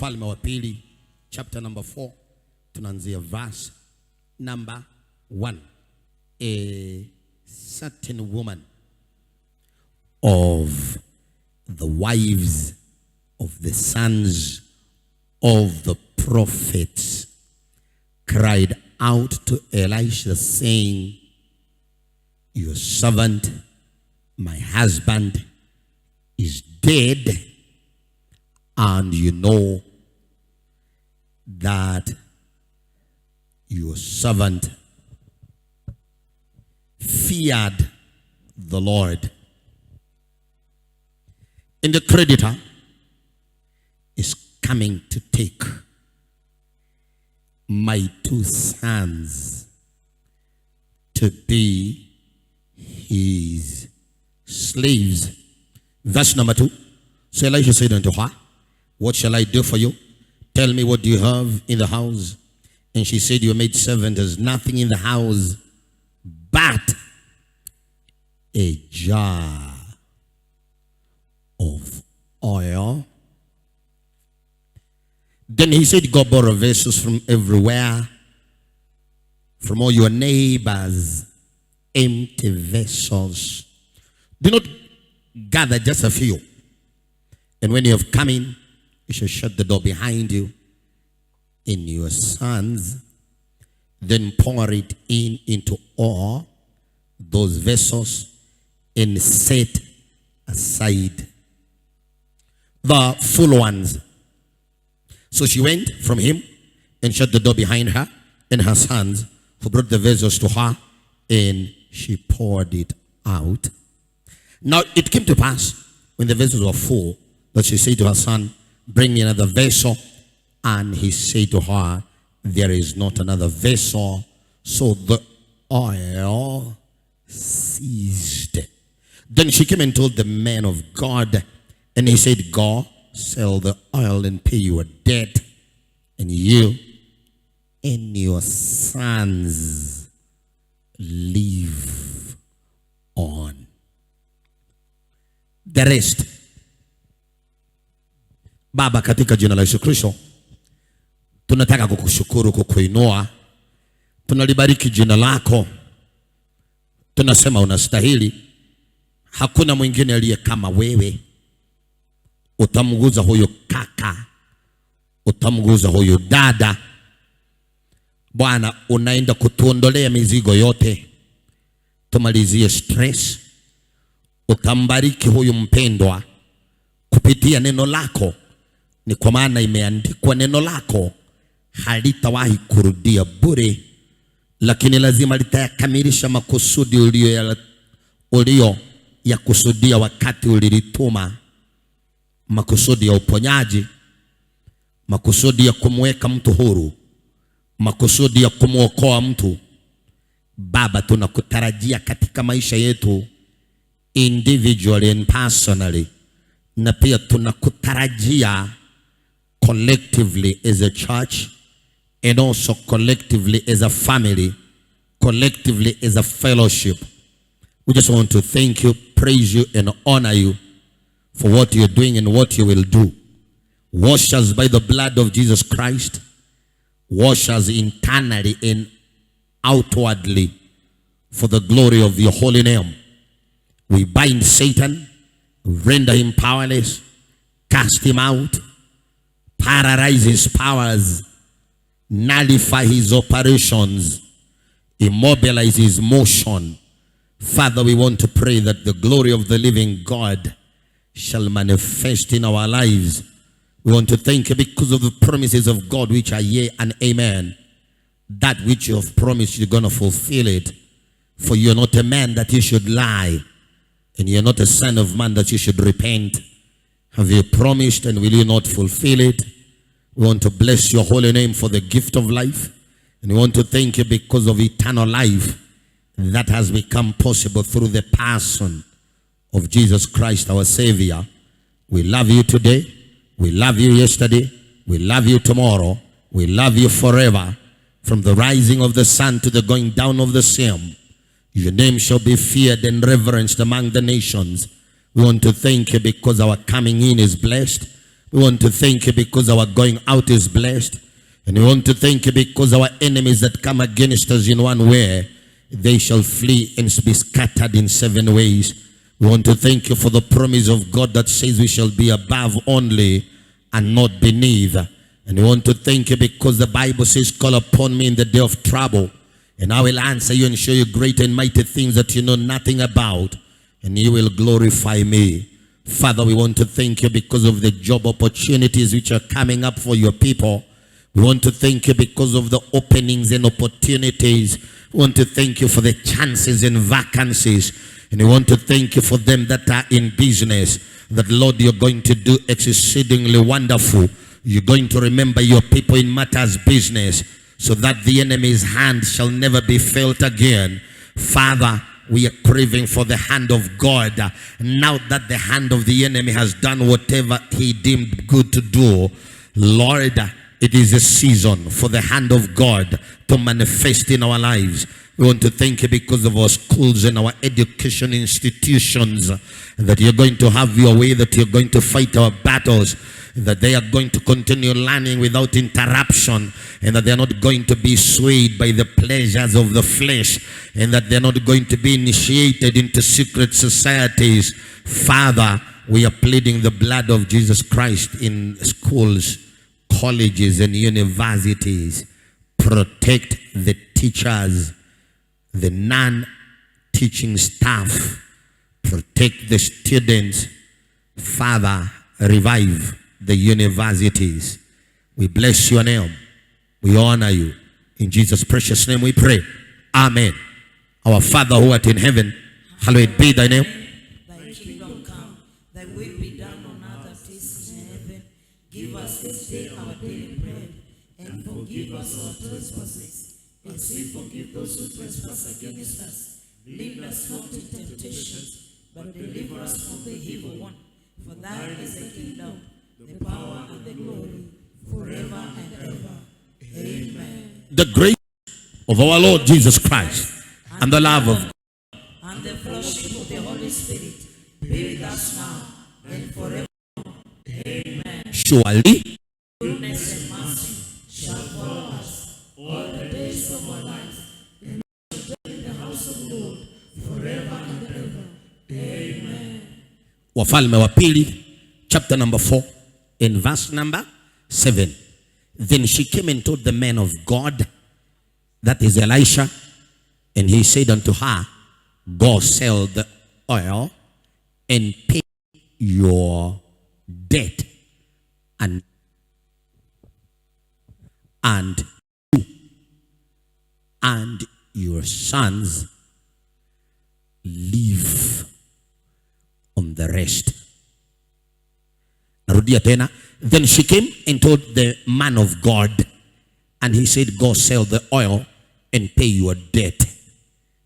Wafalme wa Pili, chapter number 4, tunaanzia verse number 1. A certain woman of the wives of the sons of the prophets cried out to Elisha, saying, your servant, my husband, is dead, and you know that your servant feared the Lord. And the creditor is coming to take my 2 sons to be his slaves. Verse number 2. So Elisha said unto her, what shall I do for you? Tell me, what do you have in the house? And she said, your maidservant has nothing in the house but a jar of oil. Then he said, go borrow vessels from everywhere, from all your neighbors, empty vessels. Do not gather just a few. And when you have come in, you shall shut the door behind you and your sons. Then pour it into all those vessels and set aside the full ones. So she went from him and shut the door behind her and her sons, who brought the vessels to her, and she poured it out. Now it came to pass, when the vessels were full, that she said to her son, bring me another vessel. And he said to her, there is not another vessel. So the oil ceased. Then she came and told the man of God, and he said, go sell the oil and pay your debt, and you and your sons live on. The rest. Baba, katika jina la Yesu Kristo, tunataka kukushukuru, kukuinua. Tunalibariki jina lako. Tunasema unastahili. Hakuna mwingine aliye kama wewe. Utamguza huyo kaka, utamguza huyo dada. Bwana, unaenda kutuondolea mizigo yote. Tumalizie stress. Utambariki huyu mpendwa kupitia neno lako. Ni kwa maana imeandikwa, neno lako halitawahi kurudia bure, lakini lazima litayakamilisha makusudi ulio ya kusudia wakati ulilituma. Makusudi ya uponyaji, makusudi ya kumweka mtu huru, makusudi ya kumuokoa mtu. Baba, tunakutarajia katika maisha yetu individually and personally, na pia tunakutarajia collectively as a church, and also collectively as a family, collectively as a fellowship. We just want to thank you, praise you, and honor you for what you're doing and what you will do. Wash us by the blood of Jesus Christ. Wash us internally and outwardly for the glory of your holy name. We bind Satan, render him powerless, cast him out, paralyze his powers, nullify his operations, immobilize his motion. Father, we want to pray that the glory of the living God shall manifest in our lives. We want to thank you because of the promises of God, which are yea and amen. That which you have promised, you're going to fulfill it. For you're not a man that you should lie, and you're not a son of man that you should repent. Have you promised, and will you not fulfill it? We want to bless your holy name for the gift of life. And we want to thank you because of eternal life that has become possible through the person of Jesus Christ, our Savior. We love you today. We love you yesterday. We love you tomorrow. We love you forever. From the rising of the sun to the going down of the same, your name shall be feared and reverenced among the nations. We want to thank you because our coming in is blessed. We want to thank you because our going out is blessed. And we want to thank you because our enemies that come against us in one way, they shall flee and be scattered in 7 ways. We want to thank you for the promise of God that says we shall be above only and not beneath. And we want to thank you because the Bible says, call upon me in the day of trouble, and I will answer you and show you great and mighty things that you know nothing about, and you will glorify me. Father, we want to thank you because of the job opportunities which are coming up for your people. We want to thank you because of the openings and opportunities. We want to thank you for the chances and vacancies. And we want to thank you for them that are in business. That, Lord, you're going to do exceedingly wonderful. You're going to remember your people in matters business, so that the enemy's hand shall never be felt again. Father, we are craving for the hand of God. Now that the hand of the enemy has done whatever he deemed good to do, Lord, it is a season for the hand of God to manifest in our lives. We want to thank you because of our schools and our education institutions, that you're going to have your way, that you're going to fight our battles, that they are going to continue learning without interruption, and that they are not going to be swayed by the pleasures of the flesh, and that they are not going to be initiated into secret societies. Father, we are pleading the blood of Jesus Christ in schools, colleges, and universities. Protect the teachers, the non-teaching staff. Protect the students. Father, revive the universities. We bless your name. We honor you. In Jesus' precious name we pray. Amen. Our Father who art in heaven, hallowed be thy name. Thy kingdom come, thy will be done on earth as it is in heaven. Give us this day our daily bread, and forgive us our trespasses, as we forgive those who trespass against us. Lead us not into temptation, but deliver us from the evil one. For thine is the kingdom, the power, and the glory, forever and ever. Amen. The grace of our Lord Jesus Christ and the love of God and the fellowship of the Holy Spirit be with us now and forever. Amen. surely Goodness and mercy shall follow us all the days of our lives, and we shall dwell in the house of the Lord forever and ever. Amen. Wafalme wa pili, chapter number 4, in verse number 7. Then she came and told the man of God, that is Elisha, and he said unto her, go sell the oil and pay your debt, and you and your sons live on the rest. Narudia tena. Then she came and told the man of God, and he said, go sell the oil and pay your debt,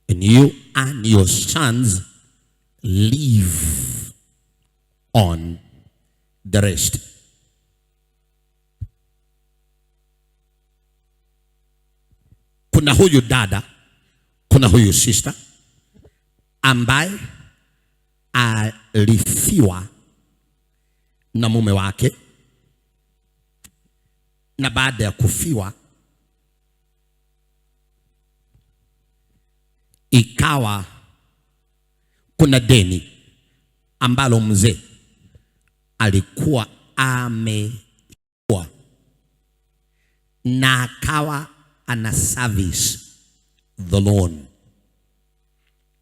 and you and your sons live on the rest. Kuna huyu dada, kuna huyu sister ambaye alifiwa na mume wake, na baada ya kufiwa ikawa kuna deni ambalo mzee alikuwa amechukua, na akawa ana service the loan,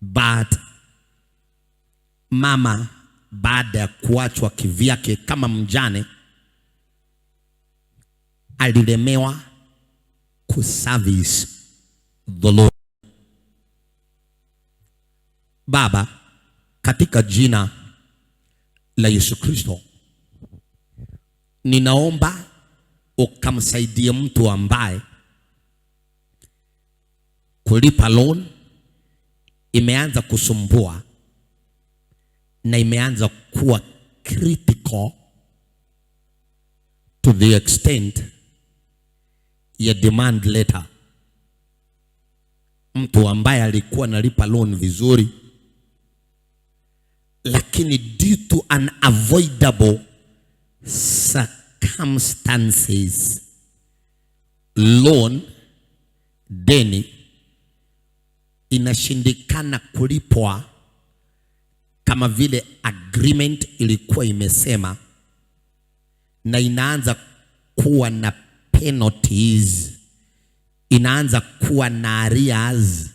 but mama baada ya kuachwa kivyake kama mjane alilemewa kuservice the Lord. Baba, katika jina la Yesu Kristo, ninaomba ukamsaidie mtu ambaye kulipa loan imeanza kusumbua na imeanza kuwa critical to the extent ya demand letter. Mtu ambaye alikuwa analipa loan vizuri, lakini due to unavoidable circumstances, loan, deni inashindikana kulipwa kama vile agreement ilikuwa imesema, na inaanza kuwa na penalties, inaanza kuwa na arrears,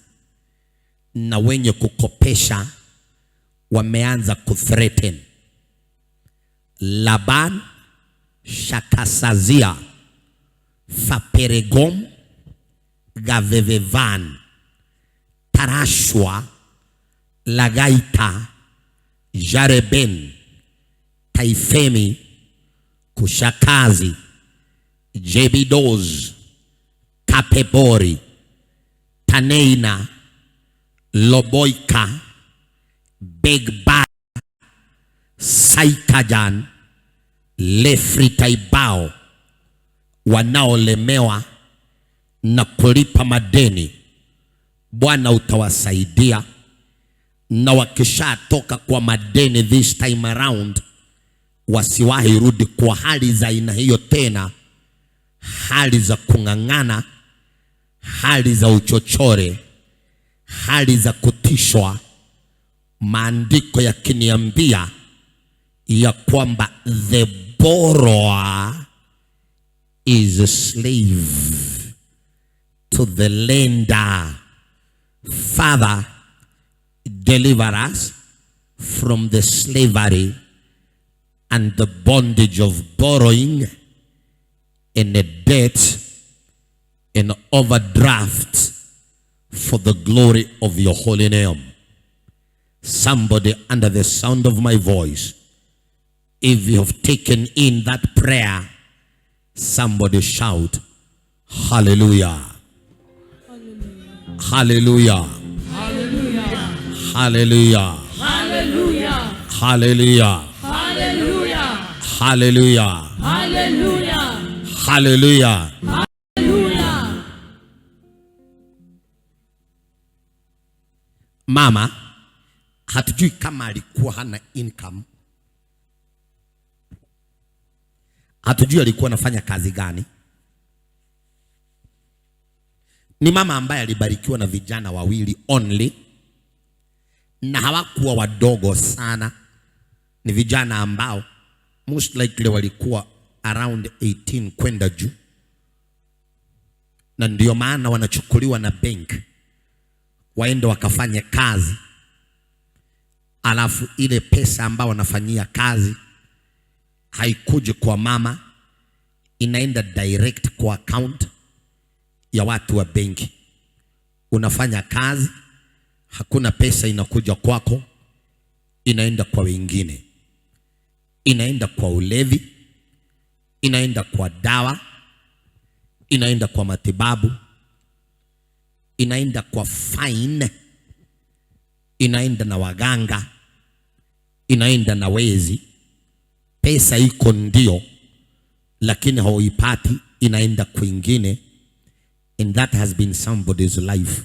na wenye kukopesha wameanza kuthreaten. Laban shakasazia faperegom gavevevan tarashwa lagaita jareben taifemi kushakazi jebidoz kapebori taneina loboika begba saikajan lefritaibao, wanaolemewa na kulipa madeni, Bwana utawasaidia, na wakishatoka kwa madeni this time around, wasiwahi rudi kwa hali za aina hiyo tena, hali za kung'ang'ana, hali za uchochore, hali za kutishwa. Maandiko yakiniambia ya kwamba the borrower is a slave to the lender. Father, deliver us from the slavery and the bondage of borrowing and a debt and overdraft for the glory of your holy name. Somebody under the sound of my voice, if you have taken in that prayer, somebody shout, hallelujah. Hallelujah. Hallelujah. Hallelujah. Hallelujah. Hallelujah. Hallelujah. Hallelujah. Hallelujah. Hallelujah. Hallelujah. Mama hatujui kama alikuwa hana income. Hatujui alikuwa anafanya kazi gani. Ni mama ambaye alibarikiwa na vijana wawili only, na hawakuwa wadogo sana. Ni vijana ambao most likely walikuwa around 18 kwenda juu, na ndio maana wanachukuliwa na bank waende wakafanya kazi, alafu ile pesa ambao wanafanyia kazi haikuji kwa mama, inaenda direct kwa account ya watu wa benki. Unafanya kazi, hakuna pesa inakuja kwako, inaenda kwa wengine, inaenda kwa ulevi, inaenda kwa dawa, inaenda kwa matibabu, inaenda kwa fine, inaenda na waganga, inaenda na wezi. Pesa iko ndio, lakini hauipati, inaenda kwingine. And that has been somebody's life.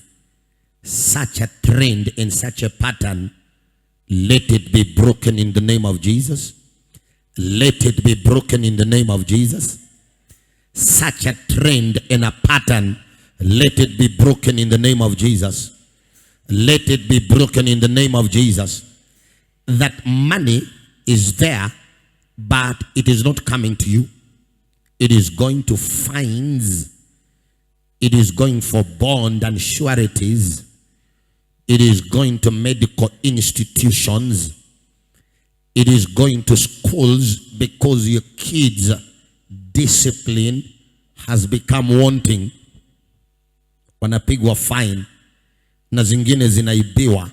Such a trend and such a pattern, let it be broken in the name of Jesus. Let it be broken in the name of Jesus. Such a trend and a pattern, let it be broken in the name of Jesus. Let it be broken in the name of Jesus. That money is there, but it is not coming to you. It is going to fines. It is going for bond and sureties. It is going to medical institutions. It is going to schools because your kids' discipline has become wanting. Wanapigwa fine na zingine zinaibiwa.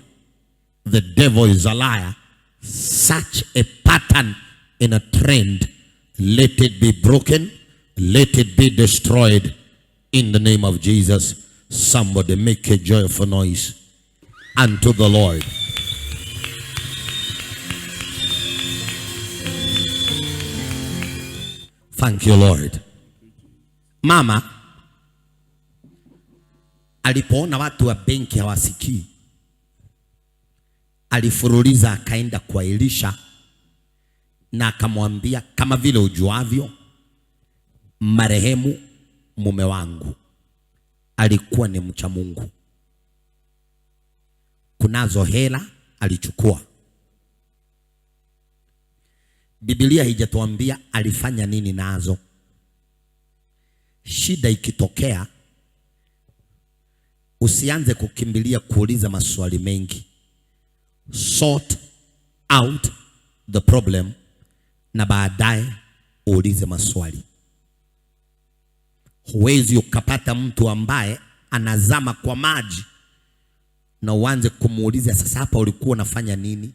The devil is a liar. Such a pattern and a trend, let it be broken, let it be destroyed in the name of Jesus. Somebody make a joyful noise unto the Lord. Thank you, Lord. Mama alipoona watu wa benki hawasikii, alifuruliza akaenda kwa Elisha na akamwambia, kama vile ujuavyo, marehemu mume wangu alikuwa ni mcha Mungu. Kunazo hela alichukua. Biblia haijatuambia alifanya nini nazo. Shida ikitokea, usianze kukimbilia kuuliza maswali mengi. Sort out the problem na baadaye uulize maswali. Huwezi ukapata mtu ambaye anazama kwa maji na uanze kumuuliza, sasa hapa ulikuwa unafanya nini?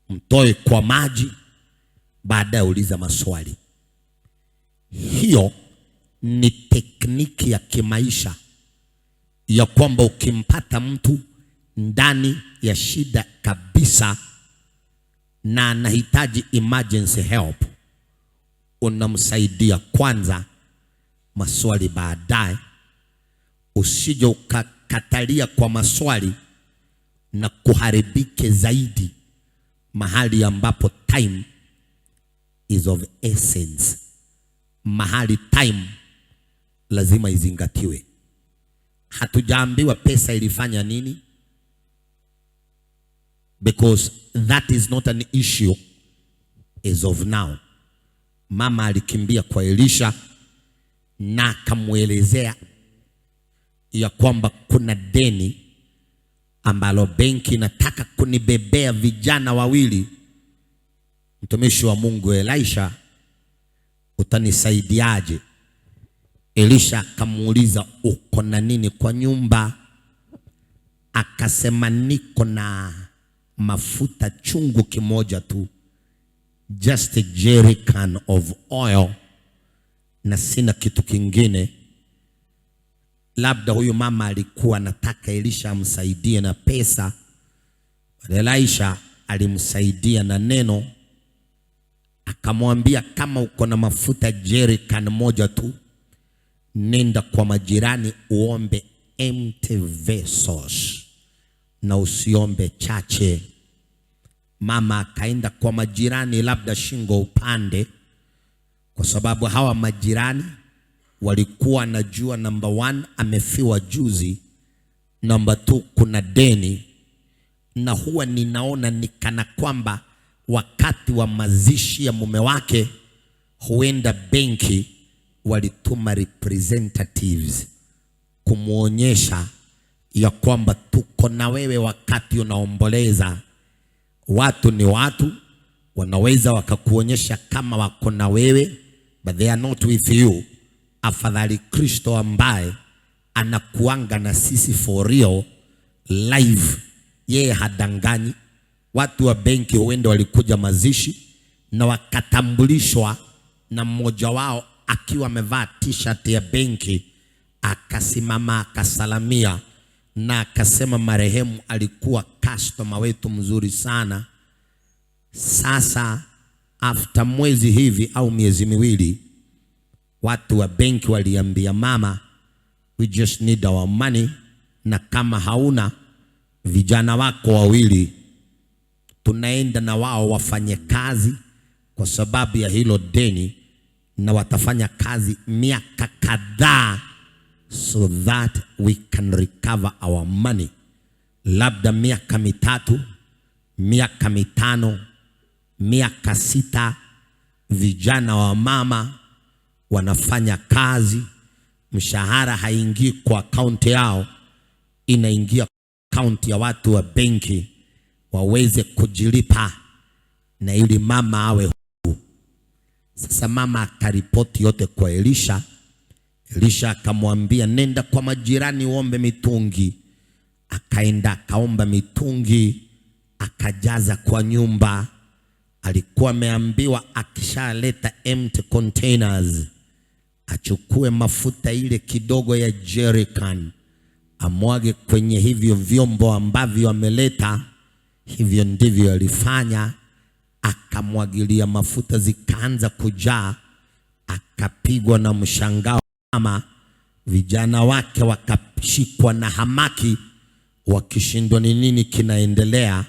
Mtoe kwa maji, baadaye uliza maswali. Hiyo ni tekniki ya kimaisha ya kwamba ukimpata mtu ndani ya shida kabisa na anahitaji emergency help, unamsaidia kwanza, maswali baadaye. Usije ukakatalia kwa maswali na kuharibike zaidi mahali ambapo time is of essence. Mahali time lazima izingatiwe. Hatujaambiwa pesa ilifanya nini, because that is not an issue as of now. Mama alikimbia kwa Elisha na akamwelezea ya kwamba kuna deni ambalo benki nataka kunibebea vijana wawili. Mtumishi wa Mungu Elisha, utanisaidiaje? Elisha akamuuliza, uko na nini kwa nyumba? Akasema, niko na mafuta chungu kimoja tu, just a jerrycan of oil, na sina kitu kingine. Labda huyu mama alikuwa anataka Elisha amsaidie na pesa. Elisha alimsaidia na neno, akamwambia, kama uko na mafuta jerrycan moja tu, nenda kwa majirani uombe empty vessels na usiombe chache. Mama akaenda kwa majirani, labda shingo upande, kwa sababu hawa majirani walikuwa najua, number 1 amefiwa juzi, number 2 kuna deni. Na huwa ninaona ni kana kwamba wakati wa mazishi ya mume wake, huenda benki walituma representatives kumuonyesha ya kwamba tuko na wewe wakati unaomboleza. Watu ni watu, wanaweza wakakuonyesha kama wako na wewe, but they are not with you. Afadhali Kristo ambaye anakuanga na sisi for real live, yeye hadanganyi. Watu wa benki huenda walikuja mazishi na wakatambulishwa na mmoja wao akiwa amevaa t-shirt ya benki, akasimama akasalamia na akasema, marehemu alikuwa customer wetu mzuri sana. Sasa after mwezi hivi au miezi miwili, watu wa benki waliambia mama, we just need our money, na kama hauna, vijana wako wawili tunaenda na wao wafanye kazi kwa sababu ya hilo deni, na watafanya kazi miaka kadhaa so that we can recover our money. Labda miaka 3, miaka 5, miaka 6, vijana wa mama wanafanya kazi, mshahara haingii kwa akaunti yao, inaingia akaunti ya watu wa benki waweze kujilipa na ili mama awe huru. Sasa mama akaripoti yote kwa Elisha. Elisha akamwambia, nenda kwa majirani uombe mitungi. Akaenda akaomba mitungi, akajaza kwa nyumba. Alikuwa ameambiwa akishaleta empty containers, achukue mafuta ile kidogo ya jerrycan, amwage kwenye hivyo vyombo ambavyo ameleta. Hivyo ndivyo alifanya. Akamwagilia mafuta, zikaanza kujaa. Akapigwa na mshangao mama. Vijana wake wakashikwa na hamaki, wakishindwa ni nini kinaendelea.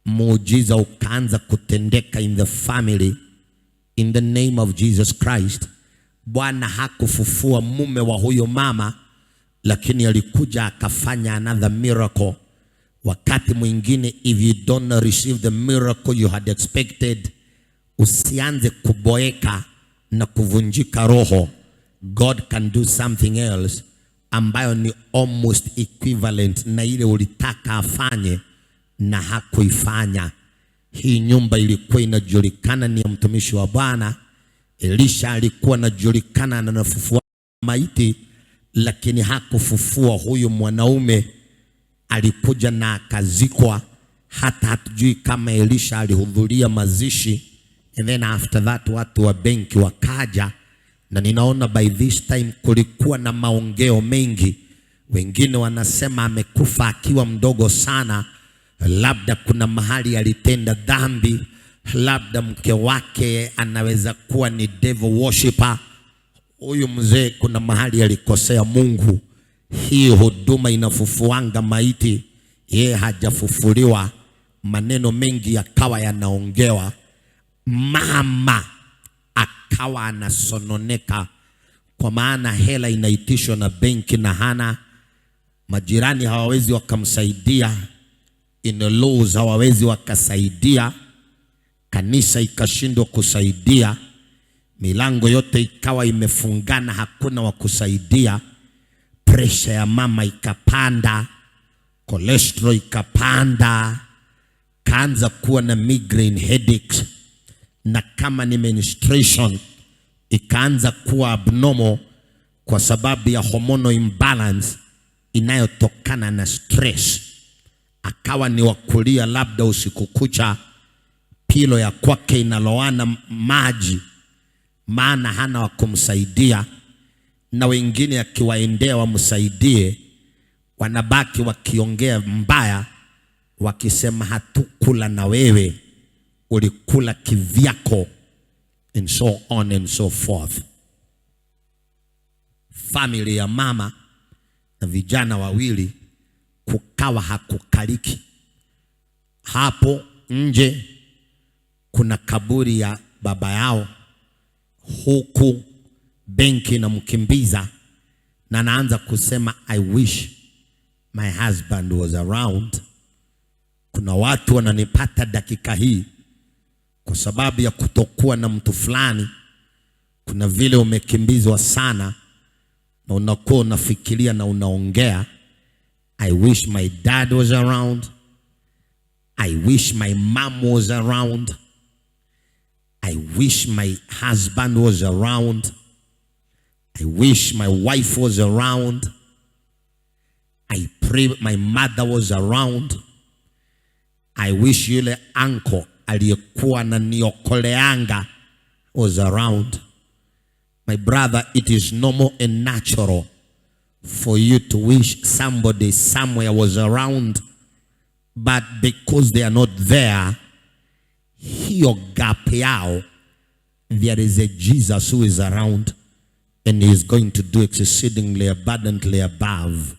muujiza ukaanza kutendeka in the family in the name of Jesus Christ. Bwana hakufufua mume wa huyo mama, lakini alikuja akafanya another miracle. Wakati mwingine, if you don't receive the miracle you had expected, usianze kuboeka na kuvunjika roho. God can do something else ambayo ni almost equivalent na ile ulitaka afanye na hakuifanya. Hii nyumba ilikuwa inajulikana ni ya mtumishi wa Bwana. Elisha alikuwa anajulikana anafufua maiti, lakini hakufufua huyu mwanaume. Alikuja na akazikwa. Hata hatujui kama Elisha alihudhuria mazishi. And then after that watu wa benki wakaja, na ninaona by this time kulikuwa na maongeo mengi. Wengine wanasema amekufa akiwa mdogo sana, labda kuna mahali alitenda dhambi, labda mke wake anaweza kuwa ni devil worshipper. Huyu mzee kuna mahali alikosea Mungu. Hii huduma inafufuanga maiti, yeye hajafufuliwa. Maneno mengi yakawa yanaongewa. Mama akawa anasononeka, kwa maana hela inaitishwa na benki na hana. Majirani hawawezi wakamsaidia, in-laws hawawezi wakasaidia, kanisa ikashindwa kusaidia, milango yote ikawa imefungana, hakuna wa kusaidia. Pressure ya mama ikapanda, cholesterol ikapanda, kaanza kuwa na migraine headaches, na kama ni menstruation ikaanza kuwa abnormal kwa sababu ya hormonal imbalance inayotokana na stress. Akawa ni wakulia labda usiku kucha, pilo ya kwake inaloana maji, maana hana wa kumsaidia, na wengine akiwaendea wamsaidie wanabaki wakiongea mbaya, wakisema hatukula na wewe, ulikula kivyako, and so on and so forth. Family ya mama na vijana wawili kukawa hakukaliki. Hapo nje kuna kaburi ya baba yao, huku benki na mkimbiza, na naanza kusema I wish my husband was around. Kuna watu wananipata dakika hii kwa sababu ya kutokuwa na mtu fulani. Kuna vile umekimbizwa sana na unakuwa unafikiria na unaongea, I wish my dad was around, I wish my mom was around, I wish my husband was around, I wish my wife was around, I pray my mother was around, I wish yule uncle aliyekuwa na niokoleanga was around. My brother, it is normal and natural for you to wish somebody somewhere was around, but because they are not there, hiyo gap yao, there is a Jesus who is around, and he is going to do exceedingly abundantly above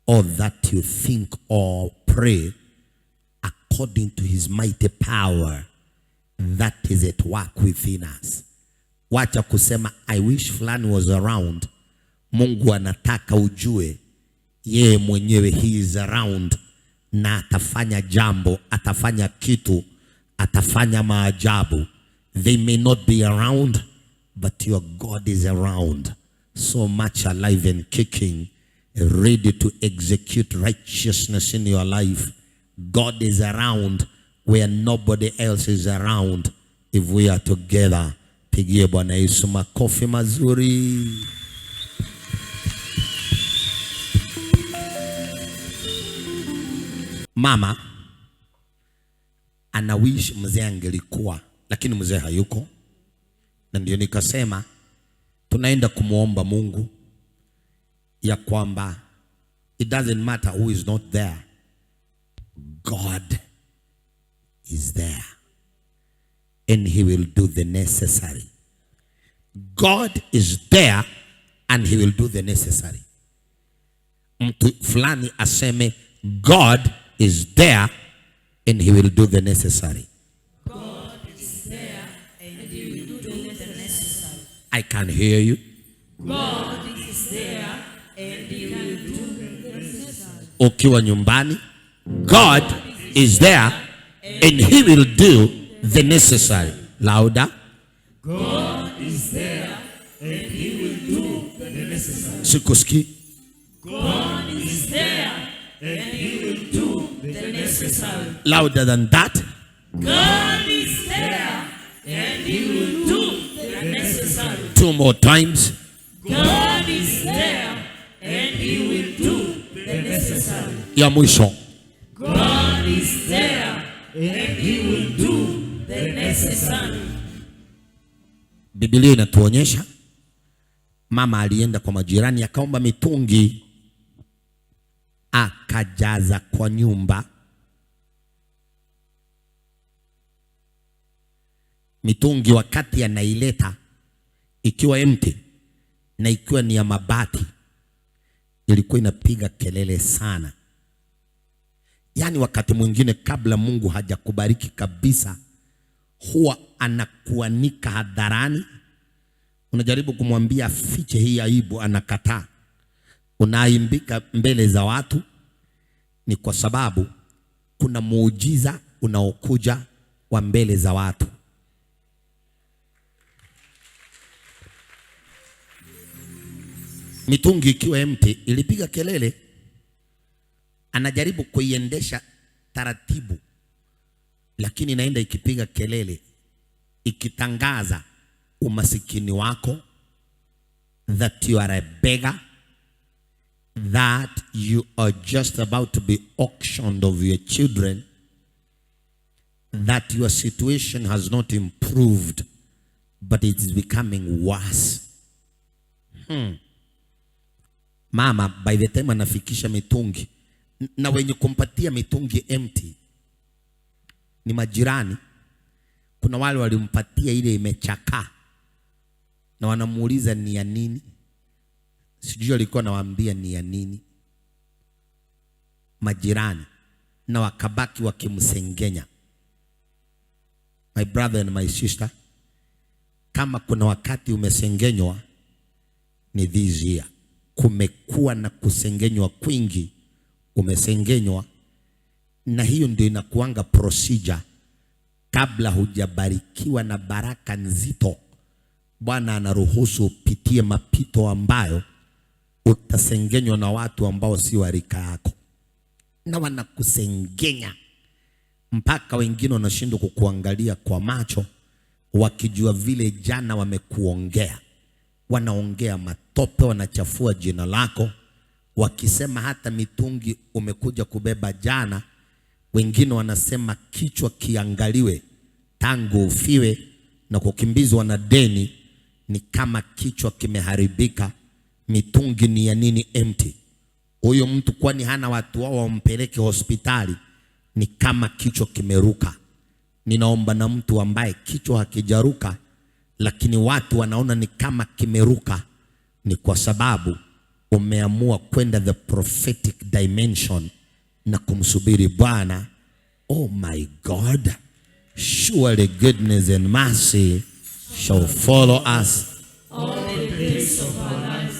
all that you think or pray, according to his mighty power that is at work within us. Wacha kusema I wish fulani was around. Mungu anataka ujue yeye mwenyewe he is around, na atafanya jambo, atafanya kitu, atafanya maajabu. They may not be around, but your God is around, so much alive and kicking, ready to execute righteousness in your life. God is around where nobody else is around. If we are together, pigie Bwana Yesu makofi mazuri. Mama ana wish mzee angelikuwa, lakini mzee hayuko, na ndio nikasema tunaenda kumuomba Mungu ya kwamba it doesn't matter who is not there, God is there, and he will do the necessary. God is there and he will do the necessary. Mtu fulani aseme God is there and he will do the necessary. God is there and he will do the necessary. I can hear you. God is there and he will do the necessary. Ukiwa nyumbani, God is there and he will do the necessary. Louder. God is there and he will do the necessary. Sikuski. God is there and he will do the necessary. Louder than that. God is there and he will do the necessary. 2 more times. God is there and he will do the necessary. Ya mwisho. God is there and he will do the necessary. Biblia inatuonyesha mama alienda kwa majirani akaomba mitungi, akajaza kwa nyumba. Mitungi wakati anaileta ikiwa empty na ikiwa ni ya mabati, ilikuwa inapiga kelele sana. Yaani wakati mwingine kabla Mungu hajakubariki kabisa, huwa anakuanika hadharani. Unajaribu kumwambia fiche hii aibu, anakataa. Unaimbika mbele za watu. Ni kwa sababu kuna muujiza unaokuja wa mbele za watu. Mitungi ikiwa empty ilipiga kelele. Anajaribu kuiendesha taratibu, lakini inaenda ikipiga kelele, ikitangaza umasikini wako, that you are a beggar, that you are just about to be auctioned of your children, that your situation has not improved but it is becoming worse. Mama by the time anafikisha mitungi, na wenye kumpatia mitungi empty ni majirani. Kuna wale walimpatia ile imechakaa na wanamuuliza ni ya nini. Sijui alikuwa anawaambia ni ya nini majirani, na wakabaki wakimsengenya. My brother and my sister, kama kuna wakati umesengenywa ni this year. Kumekuwa na kusengenywa kwingi, umesengenywa, na hiyo ndio inakuanga procedure kabla hujabarikiwa na baraka nzito. Bwana anaruhusu upitie mapito ambayo utasengenywa na watu ambao si wa rika yako, na wanakusengenya mpaka wengine wanashindwa kukuangalia kwa macho, wakijua vile jana wamekuongea. Wanaongea matope, wanachafua jina lako, wakisema hata mitungi umekuja kubeba jana. Wengine wanasema kichwa kiangaliwe tangu ufiwe, na kukimbizwa na deni ni kama kichwa kimeharibika. Mitungi ni ya nini empty? Huyo mtu kwani hana watu wao wampeleke hospitali? Ni kama kichwa kimeruka. Ninaomba na mtu ambaye kichwa hakijaruka lakini watu wanaona ni kama kimeruka, ni kwa sababu umeamua kwenda the prophetic dimension na kumsubiri Bwana. Oh my God, surely goodness and mercy shall follow us all the days of our lives,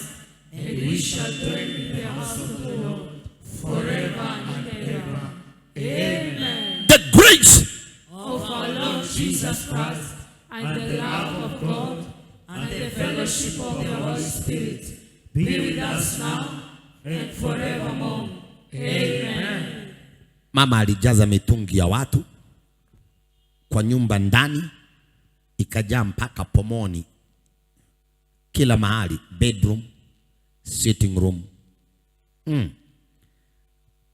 and we shall dwell in the house of the Lord forever and ever. Amen. The grace Of our Lord Jesus Christ, and the love of God, and the fellowship of the Holy Spirit be with us now and forevermore. Amen. Mama alijaza mitungi ya watu kwa nyumba ndani, ikajaa mpaka pomoni, kila mahali, bedroom, sitting room.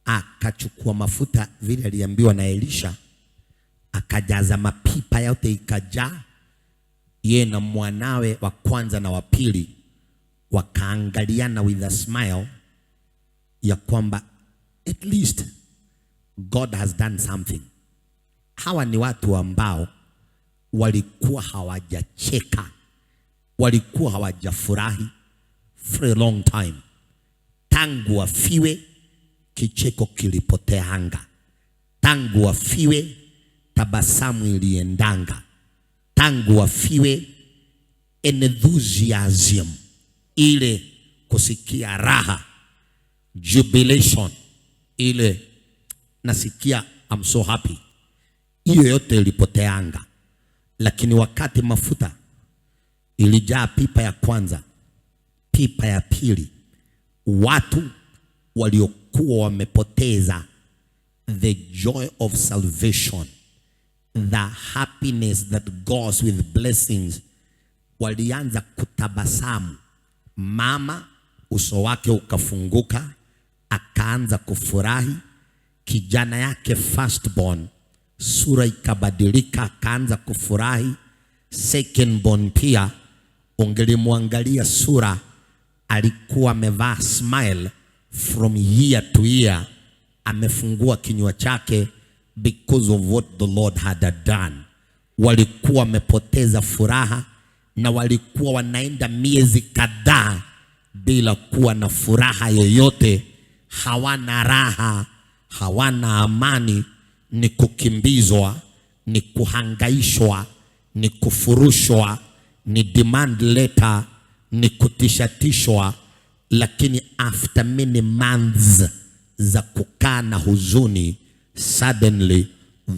Akachukua mafuta vile aliambiwa na Elisha, akajaza mapipa yote, ikajaa. Yeye na mwanawe wa kwanza na wa pili wakaangaliana with a smile ya kwamba at least God has done something. Hawa ni watu ambao walikuwa hawajacheka, walikuwa hawajafurahi for a long time. Tangu wafiwe kicheko kilipotea anga. tangu wafiwe tabasamu iliendanga, tangu wafiwe enthusiasm, ile kusikia raha, jubilation, ile nasikia I'm so happy, hiyo yote ilipoteanga. Lakini wakati mafuta ilijaa pipa ya kwanza, pipa ya pili, watu waliokuwa wamepoteza the joy of salvation, the happiness that goes with blessings, walianza kutabasamu. Mama uso wake ukafunguka, akaanza kufurahi. Kijana yake firstborn sura ikabadilika, akaanza kufurahi. Secondborn pia ungelimwangalia sura, alikuwa amevaa smile from year to year, amefungua kinywa chake because of what the Lord had done. Walikuwa wamepoteza furaha na walikuwa wanaenda miezi kadhaa bila kuwa na furaha yoyote. Hawana raha, hawana amani, ni kukimbizwa, ni kuhangaishwa, ni kufurushwa, ni demand letter, ni kutishatishwa. Lakini after many months za kukaa na huzuni, suddenly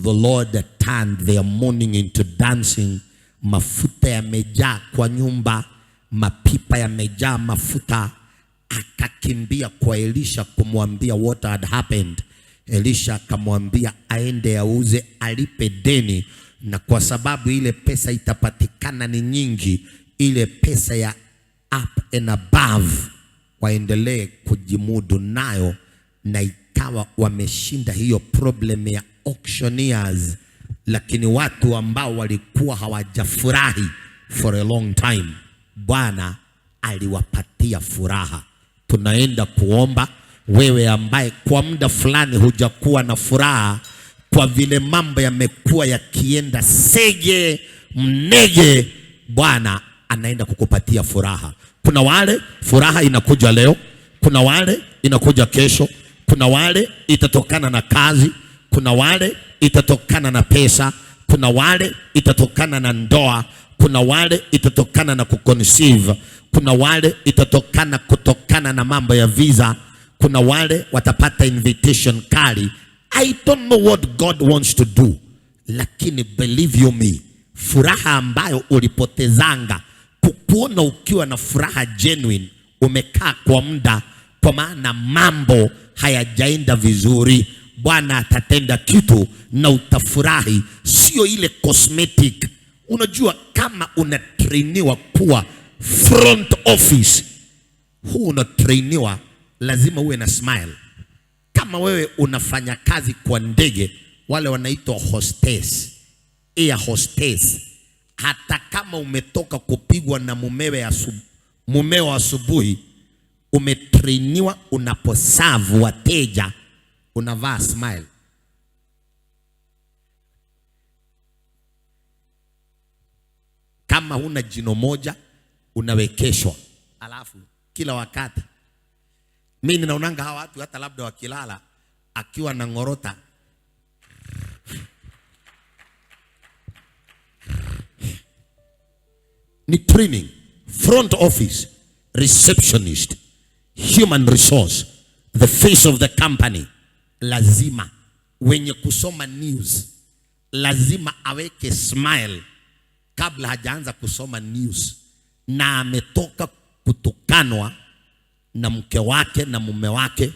the Lord turned their mourning into dancing. Mafuta yamejaa kwa nyumba, mapipa yamejaa mafuta. Akakimbia kwa Elisha kumwambia what had happened. Elisha akamwambia aende auze, alipe deni, na kwa sababu ile pesa itapatikana ni nyingi, ile pesa ya up and above waendelee kujimudu nayo. Na ikawa wameshinda hiyo problem ya auctioneers. Lakini watu ambao walikuwa hawajafurahi for a long time, Bwana aliwapatia furaha. Tunaenda kuomba. Wewe ambaye kwa muda fulani hujakuwa na furaha, kwa vile mambo yamekuwa yakienda sege mnege, Bwana anaenda kukupatia furaha. Kuna wale furaha inakuja leo, kuna wale inakuja kesho, kuna wale itatokana na kazi, kuna wale itatokana na pesa, kuna wale itatokana na ndoa, kuna wale itatokana na kuconceive, kuna wale itatokana kutokana na mambo ya visa, kuna wale watapata invitation kali. I don't know what God wants to do, lakini believe you me, furaha ambayo ulipotezanga, kukuona ukiwa na furaha genuine, umekaa kwa muda, kwa maana mambo hayajaenda vizuri, Bwana atatenda kitu na utafurahi. Sio ile cosmetic. Unajua kama unatrainiwa kuwa front office, huu unatrainiwa lazima uwe na smile. Kama wewe unafanya kazi kwa ndege, wale wanaitwa hostess, air hostess, hata kama umetoka kupigwa na mumeo asubuhi, umetrainiwa unaposerve wateja unavaa smile. Kama huna jino moja unawekeshwa, alafu kila wakati. Mimi ninaonanga hawa watu hata labda wakilala akiwa na ngorota, ni training. Front office, receptionist, human resource, the face of the company. Lazima wenye kusoma news lazima aweke smile kabla hajaanza kusoma news, na ametoka kutukanwa na mke wake na mume wake,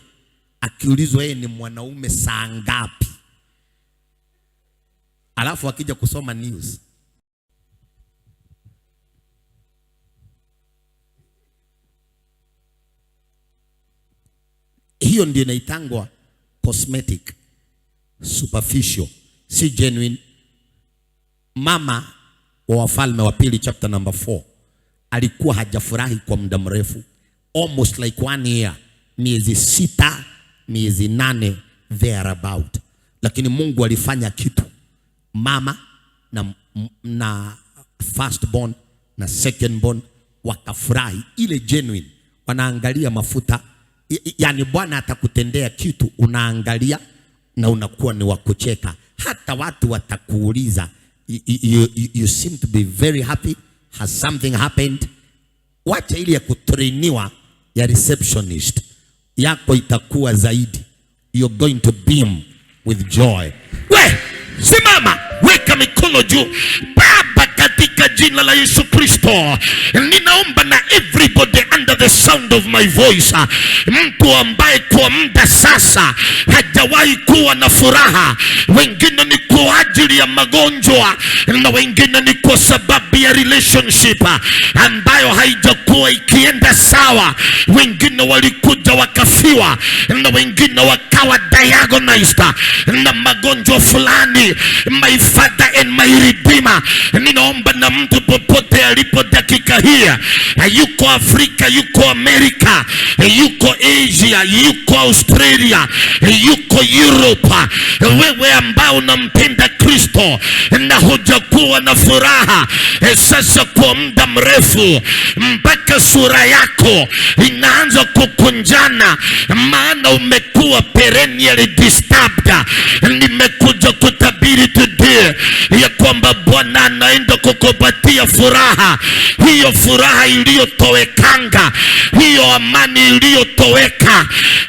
akiulizwa yeye ni mwanaume saa ngapi, alafu akija kusoma news hiyo ndio inaitangwa cosmetic, superficial, si genuine. Mama wa Wafalme wa Pili chapter number 4 alikuwa hajafurahi kwa muda mrefu, almost like 1 year, miezi 6, miezi 8 thereabout. Lakini Mungu alifanya kitu. Mama na firstborn na secondborn wakafurahi, ile genuine. Wanaangalia mafuta, yani Bwana atakutendea kitu, unaangalia na unakuwa ni wa kucheka. Hata watu watakuuliza, you seem to be very happy, has something happened? Wacha ili ya kutrainiwa ya receptionist yako itakuwa zaidi. You're going to beam with joy. We, simama, weka mikono juu. Baba, katika jina la Yesu Kristo, ninaomba na everybody under the sound of my voice, mtu ambaye kwa muda sasa hajawahi kuwa na furaha, wengine ni kwa ajili ya magonjwa na wengine ni kwa sababu ya relationship ambayo haijakuwa ikienda sawa, wengine walikuja wakafiwa na wengine wakawa diagnosed na magonjwa fulani. My Father and my Redeemer, ninaomba na mtu popote alipo dakika hii, yuko Afrika, yuko Amerika, yuko Asia, yuko Australia, yuko Europe, wewe ambao unampenda Kristo na hujakuwa na furaha sasa kwa muda mrefu, mpaka sura yako inaanza kukunjana, maana umekuwa perennially disturbed, nimekuja kutabiri today ya kwamba Bwana anaenda kukupatia furaha. Hiyo furaha iliyotowekanga, hiyo amani iliyotoweka,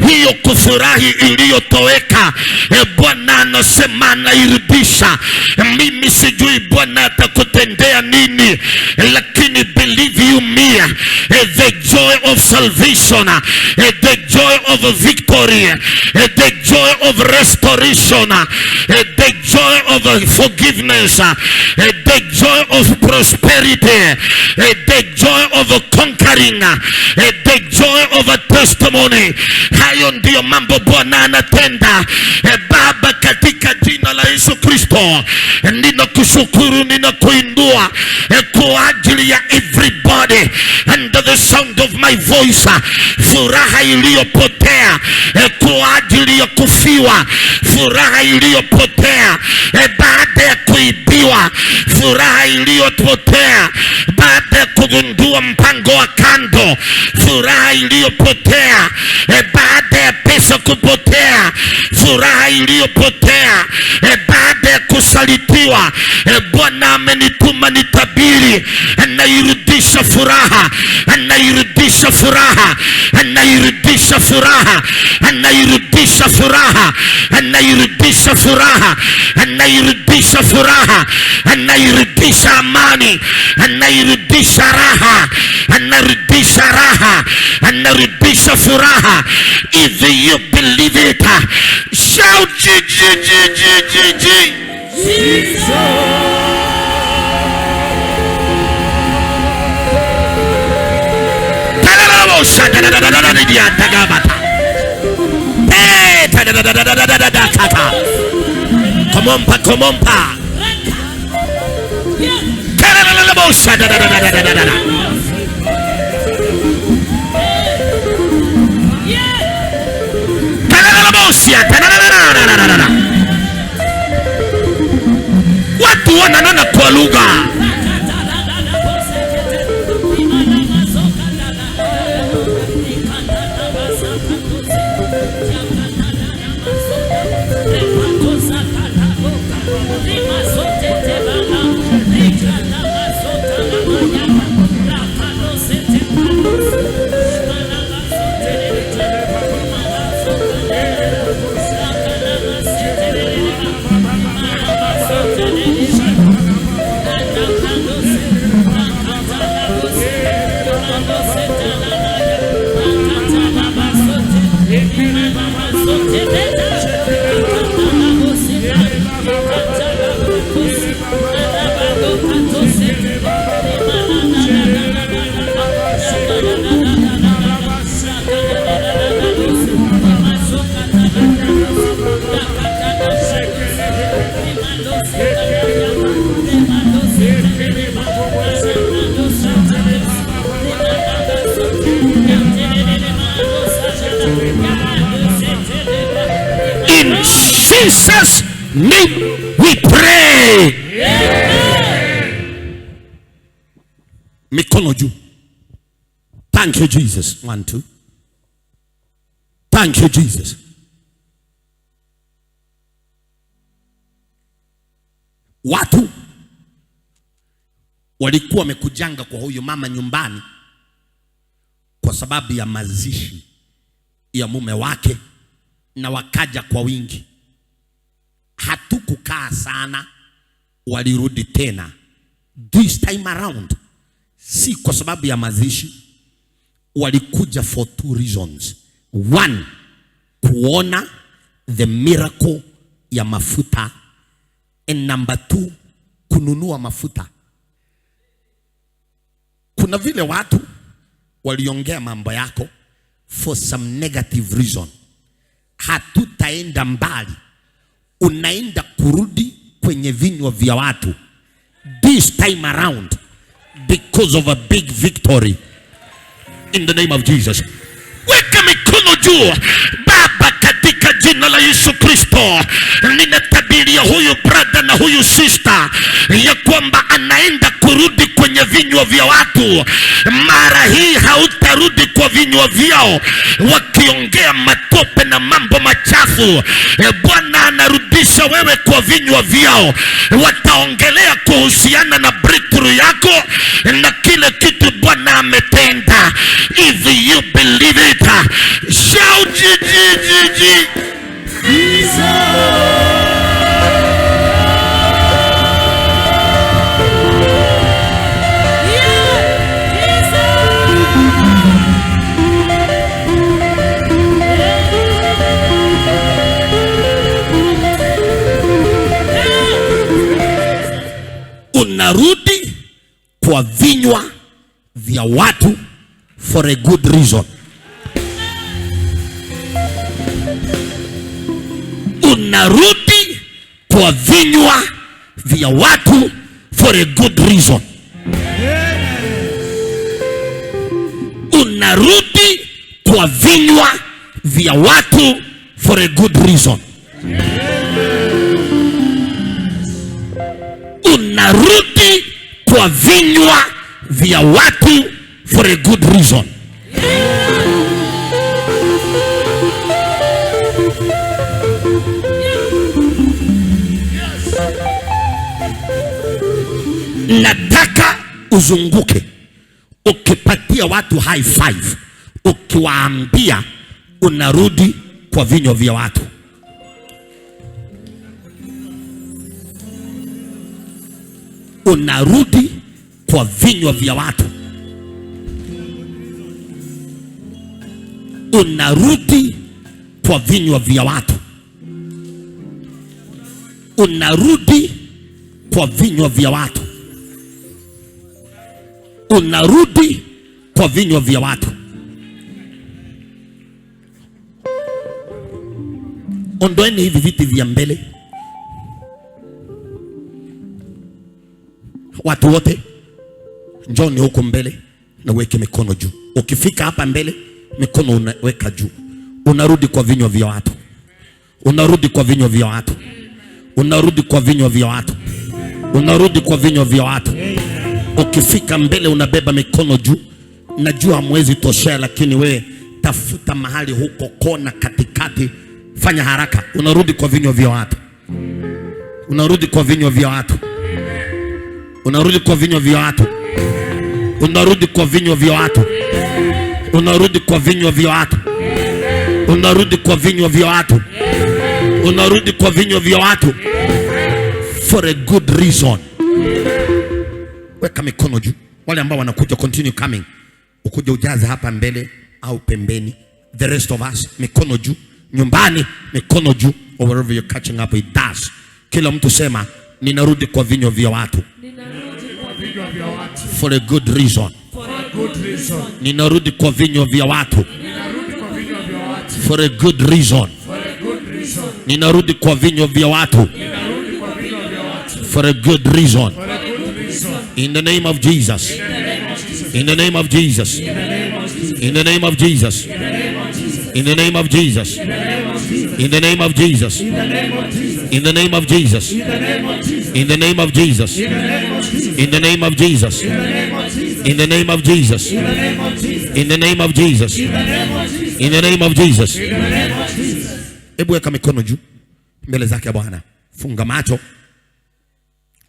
hiyo kufurahi iliyotoweka, Bwana anasema anairudisha. Mimi sijui Bwana atakutendea nini, lakini believe you me, the joy of salvation, the joy of victory, the joy of restoration, the joy of forgiveness, the joy of prosperity, the joy of conquering, the joy of a testimony. Hayo ndiyo mambo Bwana anatenda. Baba, katika jina la Yesu Kristo, ninakushukuru, ninakuinua kwa ajili ya everybody under the sound of my voice. Furaha iliyopotea kwa ajili ya kufiwa, furaha iliyopotea baada ya kuibiwa, furaha iliyopotea baada ya kugundua mpango wa kando, furaha iliyopotea baada ya pesa kupotea, furaha iliyopotea baada ya kusalitiwa. Bwana amenituma nitabiri, anairudisha furaha, anairudisha furaha, anairudisha furaha, anairudisha furaha, anairudisha furaha, anairudisha furaha, anairudisha amani, anairudisha raha, anarudisha raha, anarudisha furaha. If you believe it, shout Jesus. Komompa, komompa. Watu wananena kwa lugha. In Jesus' name we pray. Mikono juu. Thank you Jesus. 1, 2. Thank you Jesus. Watu walikuwa wamekujanga kwa huyu mama nyumbani kwa sababu ya mazishi ya mume wake, na wakaja kwa wingi. Hatukukaa sana, walirudi tena. This time around si kwa sababu ya mazishi, walikuja for 2 reasons. One, kuona the miracle ya mafuta, and number 2, kununua mafuta. Kuna vile watu waliongea mambo yako for some negative reason. Hatutaenda mbali, unaenda kurudi kwenye vinywa vya watu this time around because of a big victory in the name of Jesus. Weka mikono juu. Baba, katika jina la Yesu Kristo, ninatabiria huyu brother na huyu sister ya kwamba anaenda kurudi kwenye vinywa vya watu. Mara hii hautarudi kwa vinywa vyao wakiongea matope na mambo machafu. Bwana anarudisha wewe kwa vinywa vyao. Wataongelea kuhusiana na breakthrough yako na kile kitu Bwana ametenda. If you believe it, shout unarudi kwa vinywa vya watu for a good reason. Unarudi kwa vinywa vya watu for a good reason. Unarudi kwa vinywa vya watu for a good reason. Unarudi kwa vinywa vya watu for a good reason. Nataka uzunguke ukipatia watu high five, ukiwaambia unarudi kwa vinywa vya watu. Unarudi kwa vinywa vya watu. Unarudi kwa vinywa vya watu. Unarudi kwa vinywa vya watu. Unarudi kwa vinywa vya watu. Ondoeni hivi viti vya mbele. Watu wote njoni huko mbele na weke mikono juu. Ukifika hapa mbele, mikono unaweka juu. Unarudi kwa vinywa vya watu. Unarudi kwa vinywa vya watu. Unarudi kwa vinywa vya watu. Unarudi kwa vinywa vya watu. Ukifika mbele unabeba mikono juu. Najua hamwezi toshea, lakini we tafuta mahali huko kona katikati, fanya haraka. Unarudi kwa vinywa vya watu. Unarudi kwa vinywa vya watu. Unarudi kwa vinywa vya watu. Unarudi kwa vinywa vya watu. Unarudi kwa vinywa vya watu. Unarudi kwa vinywa vya watu. Unarudi kwa vinywa vya watu for a good reason. Weka mikono juu. Wale ambao wanakuja continue coming. Ukuje ujaze hapa mbele au pembeni. The rest of us mikono juu. Nyumbani mikono juu. Or wherever you're catching up with us. Kila mtu sema ninarudi kwa vinywa vya watu. For a good reason. Ninarudi kwa vinywa vya watu. For a good reason. Ninarudi kwa vinywa vya watu. For a good reason. In the name of Jesus. In the name of Jesus. In the name of Jesus. In the name of Jesus. In the name of Jesus. In the name of Jesus. In the name of Jesus. In the name of Jesus. In the name of Jesus. In the name of Jesus. In the name of Jesus. Hebu weka mikono juu mbele zake Bwana. Funga macho.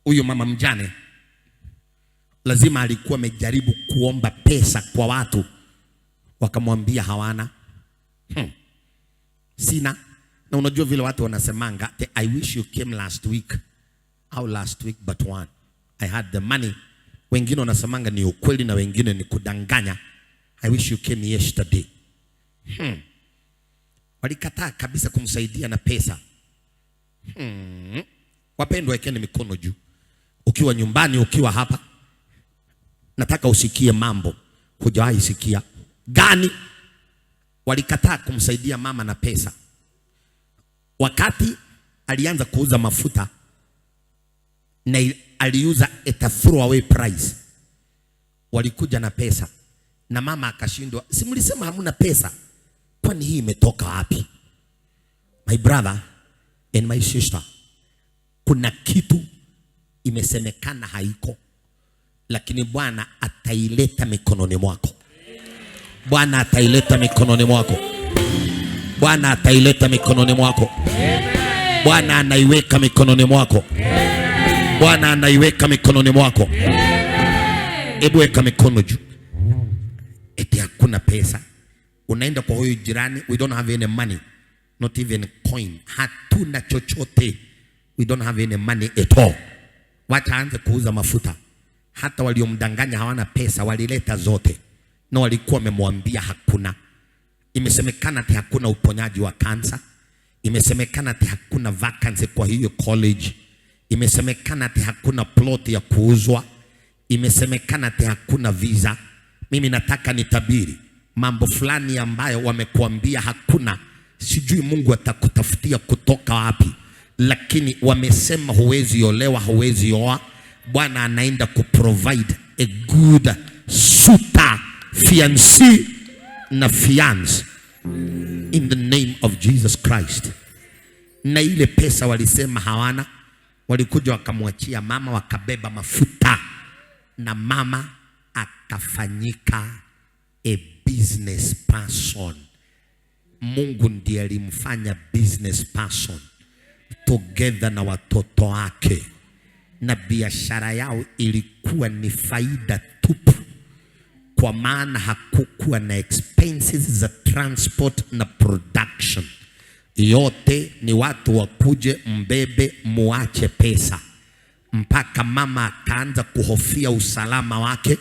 Huyu mama mjane lazima alikuwa amejaribu kuomba pesa kwa watu, wakamwambia hawana. Sina. Na unajua vile watu wanasemanga, I wish you came last week. How last week but one. I had the money. Wengine wanasemanga ni ukweli na wengine ni kudanganya. I wish you came yesterday. Walikataa kabisa kumsaidia na pesa. Wapendwa, wekeni mikono juu. Ukiwa nyumbani, ukiwa hapa, nataka usikie mambo hujawahi sikia. Gani? Walikataa kumsaidia mama na pesa. Wakati alianza kuuza mafuta na aliuza at a throwaway price, walikuja na pesa na mama akashindwa. Si mlisema hamuna pesa? Kwani hii imetoka wapi? My brother and my sister, kuna kitu imesemekana haiko, lakini Bwana ataileta mikononi mwako. Bwana ataileta mikononi mwako. Bwana ataileta mikononi mwako. Bwana anaiweka mikononi mwako. Bwana anaiweka mikononi mwako. Hebu weka mikono juu. Eti hakuna pesa. Unaenda kwa huyu jirani, we don't have any money, not even coin. Hatuna chochote. We don't have any money at all. Wacha aanze kuuza mafuta. Hata waliomdanganya hawana pesa, walileta zote. Na walikuwa wamemwambia hakuna. Imesemekana ati hakuna uponyaji wa kansa. Imesemekana ati hakuna vacancy kwa hiyo college. Imesemekana ati hakuna plot ya kuuzwa. Imesemekana ati hakuna visa. Mimi nataka nitabiri mambo fulani ambayo wamekuambia hakuna. Sijui Mungu atakutafutia kutoka wapi, lakini wamesema huwezi olewa, huwezi oa. Bwana anaenda kuprovide a good suitor, fiancé na fiance in the name of Jesus Christ. Na ile pesa walisema hawana, walikuja wakamwachia mama, wakabeba mafuta na mama akafanyika a business person. Mungu ndiye alimfanya business person together na watoto wake, na biashara yao ilikuwa ni faida tupu, kwa maana hakukuwa na expenses za transport na production. Yote ni watu wakuje mbebe muache pesa. Mpaka mama akaanza kuhofia usalama wake,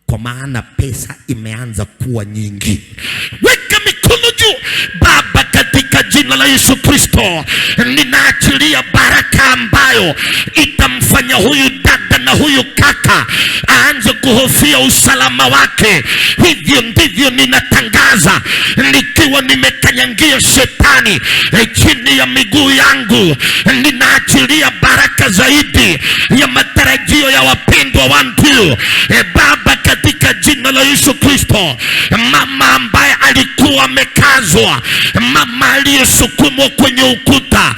kwa maana pesa imeanza kuwa nyingi. Weka mikono juu. Baba, katika jina la Yesu Kristo, ninaachilia baraka ambayo itamfanya huyu dada na huyu kaka aanze kuhofia usalama wake. Hivyo ndivyo ninatangaza, nikiwa nimekanyangia shetani chini ya miguu yangu. Ninaachilia baraka zaidi ya matarajio ya wapendwa wangu. Baba, katika jina la Yesu Kristo, mama ambaye alikuwa amekazwa, mama aliyesukumwa kwenye ukuta,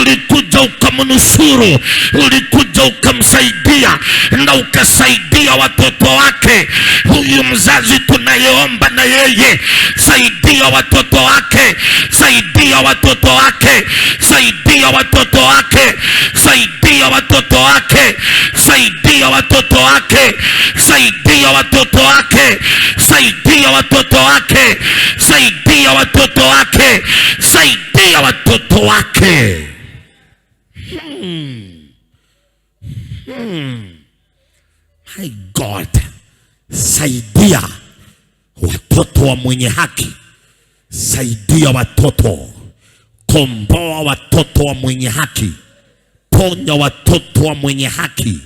ulikuja ukamnusuru, ulikuja ukamsaidia na ukasaidia watoto wake. Huyu mzazi tunayeomba na yeye, saidia watoto wake, saidia watoto wake, saidia watoto wake, saidia watoto wake, saidia watoto wake, saidia watoto wake, saidia watoto wake, saidia watoto wake, saidia watoto wake. My God, saidia watoto wa mwenye haki, saidia watoto, komboa watoto wa mwenye haki, ponya watoto wa mwenye haki,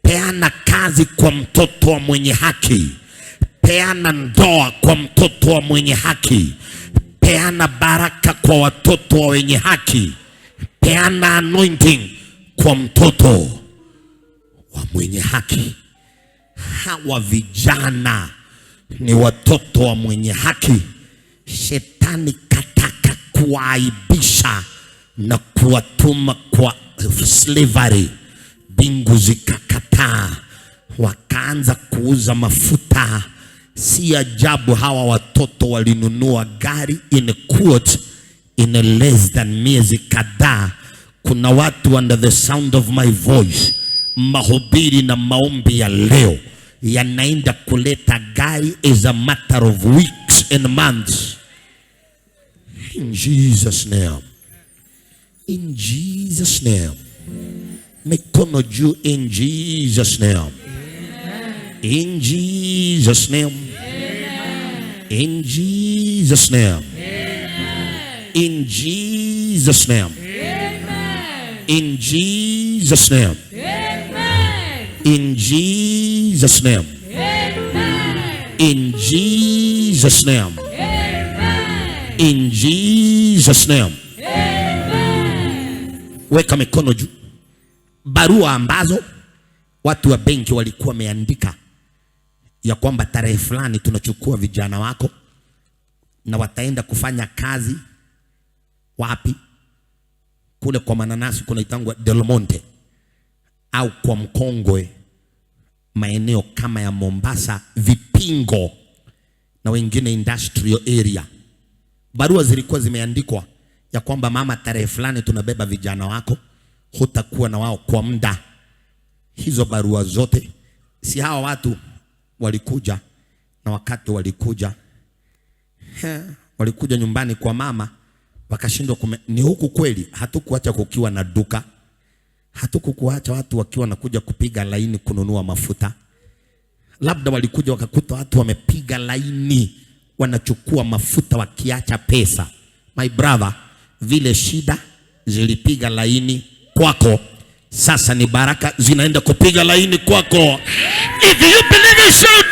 peana kazi kwa mtoto wa mwenye haki, peana ndoa kwa mtoto wa mwenye haki, peana baraka kwa watoto wa wenye haki, peana anointing kwa mtoto wa mwenye haki. Hawa vijana ni watoto wa mwenye haki. Shetani kataka kuaibisha na kuwatuma kwa slavery, bingu zikakataa, wakaanza kuuza mafuta. Si ajabu hawa watoto walinunua gari in quote in a less than miezi kadhaa. Kuna watu under the sound of my voice, mahubiri na maombi ya leo yanaenda kuleta gari as a matter of weeks and months. In Jesus' name. In Jesus' name. Mikono juu, in Jesus' name. In Jesus' name. In Jesus' name. In Jesus' name. In Jesus' name. In Jesus' name. In Jesus' name. In Jesus' name. Weka mikono juu. Barua ambazo watu wa benki walikuwa wameandika ya kwamba tarehe fulani tunachukua vijana wako na wataenda kufanya kazi wapi? Kule kwa mananasi kunaitangwa Del Monte au kwa Mkongwe, maeneo kama ya Mombasa, Vipingo na wengine industrial area. Barua zilikuwa zimeandikwa ya kwamba mama, tarehe fulani tunabeba vijana wako, hutakuwa na wao kwa muda. Hizo barua zote, si hawa watu walikuja, na wakati walikuja nyumbani kwa mama wakashindwa ni huku kweli. Hatukuacha kukiwa na duka, hatukukuacha watu wakiwa nakuja kupiga laini kununua mafuta. Labda walikuja wakakuta watu wamepiga laini wanachukua mafuta wakiacha pesa. My brother, vile shida zilipiga laini kwako, sasa ni baraka zinaenda kupiga laini kwako. If you believe it, shout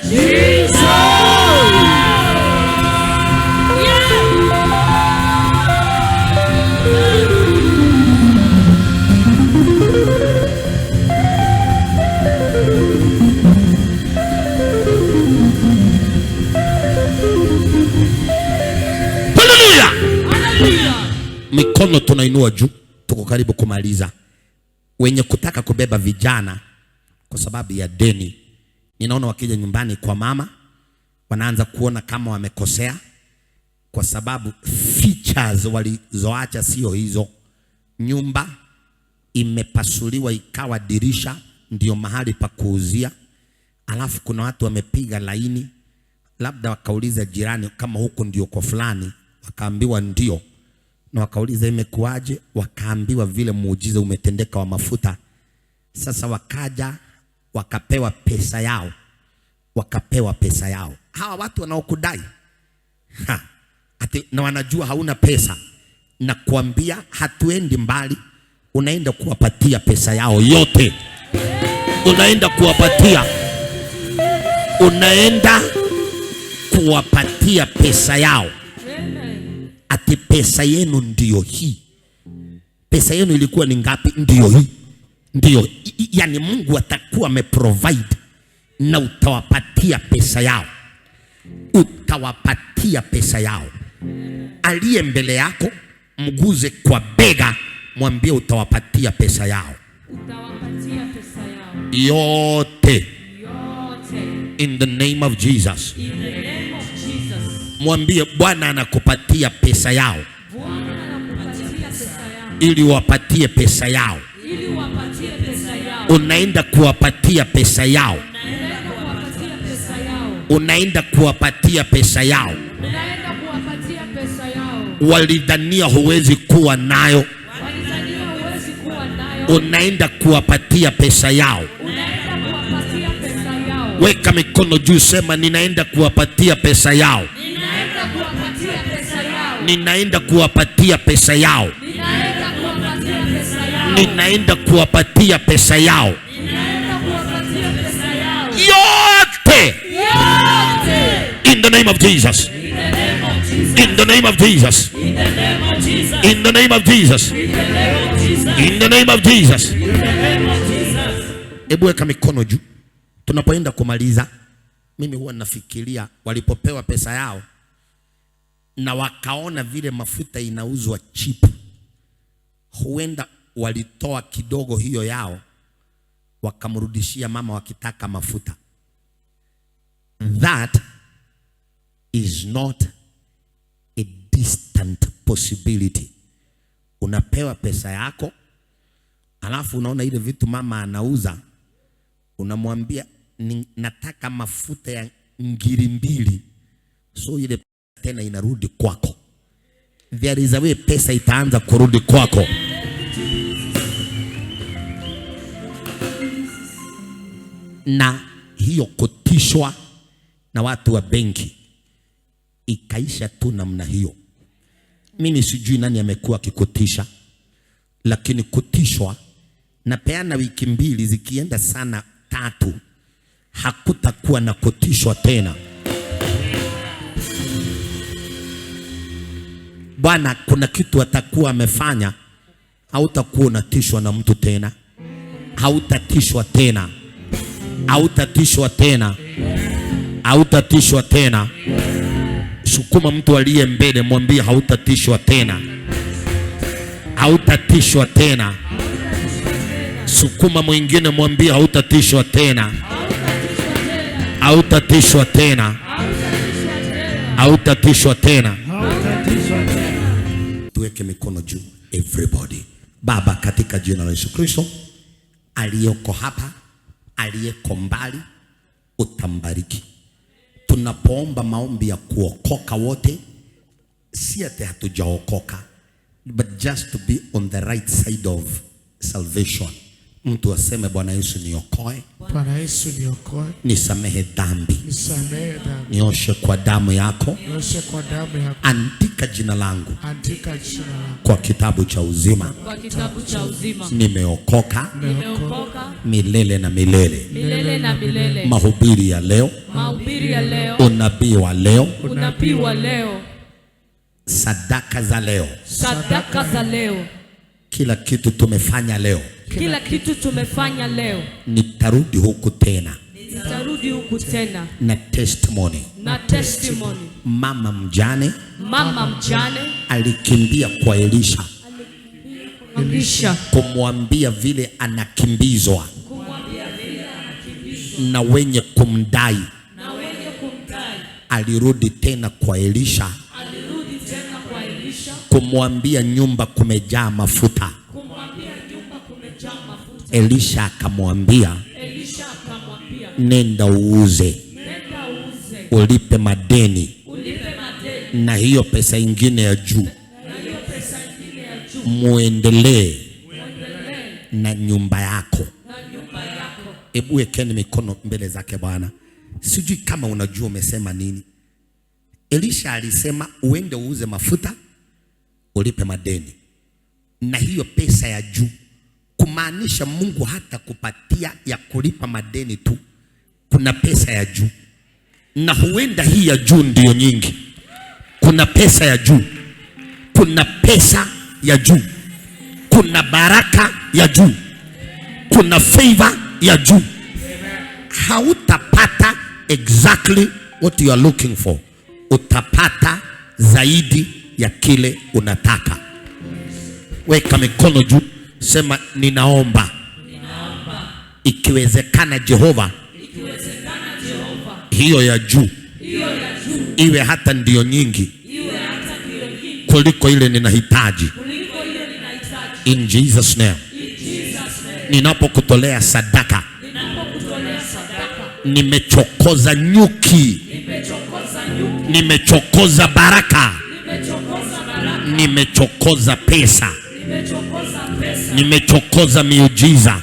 Jesus. Mikono tunainua juu, tuko karibu kumaliza. Wenye kutaka kubeba vijana kwa sababu ya deni, ninaona wakija nyumbani kwa mama wanaanza kuona kama wamekosea, kwa sababu features walizoacha sio hizo. Nyumba imepasuliwa ikawa dirisha ndio mahali pa kuuzia, alafu kuna watu wamepiga laini, labda wakauliza jirani kama huko ndio kwa fulani, wakaambiwa ndio, na wakauliza imekuaje, wakaambiwa vile muujiza umetendeka wa mafuta. Sasa wakaja wakapewa pesa yao. Hawa watu wanaokudai ati na wanajua hauna pesa, na kuambia hatuendi mbali, unaenda kuwapatia pesa yao yote. Unaenda kuwapatia pesa yao. Ati pesa yenu ndio hii. Pesa yenu ilikuwa ni ngapi? Ndio hii. Yani Mungu atakuwa ameprovide na utawapatia pesa yao. Aliye mbele yako mguze kwa bega, mwambie utawapatia pesa yao. Yote. In the name of Jesus. Mwambie Bwana anakupatia pesa yao. Ili wapatie pesa yao. Unaenda kuwapatia pesa yao. Walidhania huwezi kuwa nayo. Unaenda kuwapatia pesa yao. Weka mikono juu, sema ninaenda kuwapatia pesa yao. Ninaenda kuwapatia pesa yao. Yote. In the name of Jesus. In the name of Jesus. In the name of Jesus. In the name of Jesus. Ebu weka mikono juu. Tunapoenda kumaliza, mimi huwa nafikiria walipopewa pesa yao na wakaona vile mafuta inauzwa cheap, huenda walitoa kidogo hiyo yao wakamrudishia mama wakitaka mafuta. That is not a distant possibility. Unapewa pesa yako, Alafu unaona ile vitu mama anauza, unamwambia nataka mafuta ya ngiri 2, so ile tena inarudi kwako. There is a way pesa itaanza kurudi kwako. Na hiyo kutishwa na watu wa benki ikaisha tu namna hiyo. Mimi sijui nani amekuwa akikutisha, lakini kutishwa na peana wiki 2, zikienda sana 3 hakutakuwa na kutishwa tena. Bwana kuna kitu atakuwa amefanya, hautakuwa unatishwa na mtu tena. Hautatishwa tena. Hautatishwa tena. Hautatishwa tena. Sukuma mtu aliye mbele, mwambie hautatishwa tena. Hautatishwa tena. Sukuma mwingine, mwambie hautatishwa tena. Hautatishwa tena. Hautatishwa tena. Tuweke mikono juu everybody. Baba, katika jina la Yesu Kristo, aliyeko hapa, aliyeko mbali, utambariki. Tunapoomba maombi ya kuokoka wote, si ati hatujaokoka, but just to be on the right side of salvation. Mtu aseme Bwana Yesu niokoe. Bwana Yesu niokoe. Nisamehe dhambi. Nisamehe dhambi. Nioshe kwa damu yako. Nioshe kwa damu yako. Andika jina langu. Andika jina langu kwa kitabu cha uzima. Kwa kitabu cha uzima. Nimeokoka. Nimeokoka milele na milele. milele na milele. Mahubiri ya leo. Mahubiri ya leo. Unabii wa leo. Unabii wa leo. Sadaka za leo. Sadaka za leo. Kila kitu tumefanya leo. Kila kitu tumefanya leo. Nitarudi huku tena. Nitarudi huku tena. Na testimony. Na testimony. Mama mjane. Mama mjane alikimbia kwa Elisha. Elisha kumwambia vile anakimbizwa. Na wenye kumdai. Alirudi tena kwa Elisha. Kumwambia nyumba kumejaa mafuta. Elisha akamwambia nenda uuze. Ulipe madeni. Na hiyo pesa ingine ya juu muendelee na nyumba yako. Ebu wekeni mikono mbele zake Bwana. Sijui kama unajua umesema nini. Elisha alisema uende uuze mafuta, ulipe madeni na hiyo pesa ya juu, kumaanisha Mungu hata kupatia ya kulipa madeni tu. Kuna pesa ya juu, na huenda hii ya juu ndiyo nyingi. Kuna pesa ya juu. Kuna pesa ya juu. Kuna baraka ya juu. Kuna favor ya juu. Hautapata exactly what you are looking for. Utapata zaidi ya kile unataka. Weka mikono juu, sema ninaomba. Ikiwezekana Jehova, hiyo ya juu iwe hata ndiyo nyingi kuliko ile ninahitaji. In Jesus name. Ninapokutolea sadaka, nimechokoza nyuki. Nimechokoza baraka. Nimechokoza pesa. Nimechokoza miujiza.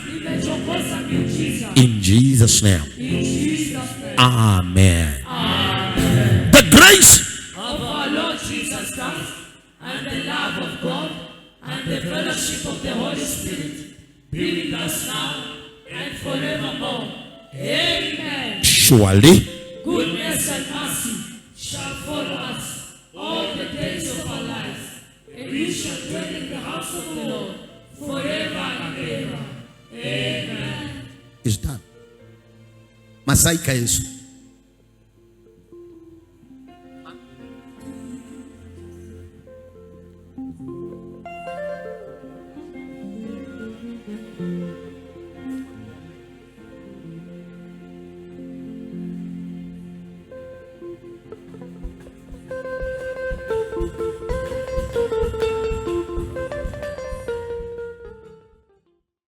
In Jesus name. Amen. The grace of our Lord Jesus Christ and the love of God and the fellowship of the Holy Spirit be with us now and forevermore. Amen. Surely Goodness and mercy shall follow us all the days of our lives, and we shall dwell in the house of the Lord forever and ever. Amen. is done. Masaika Yesu.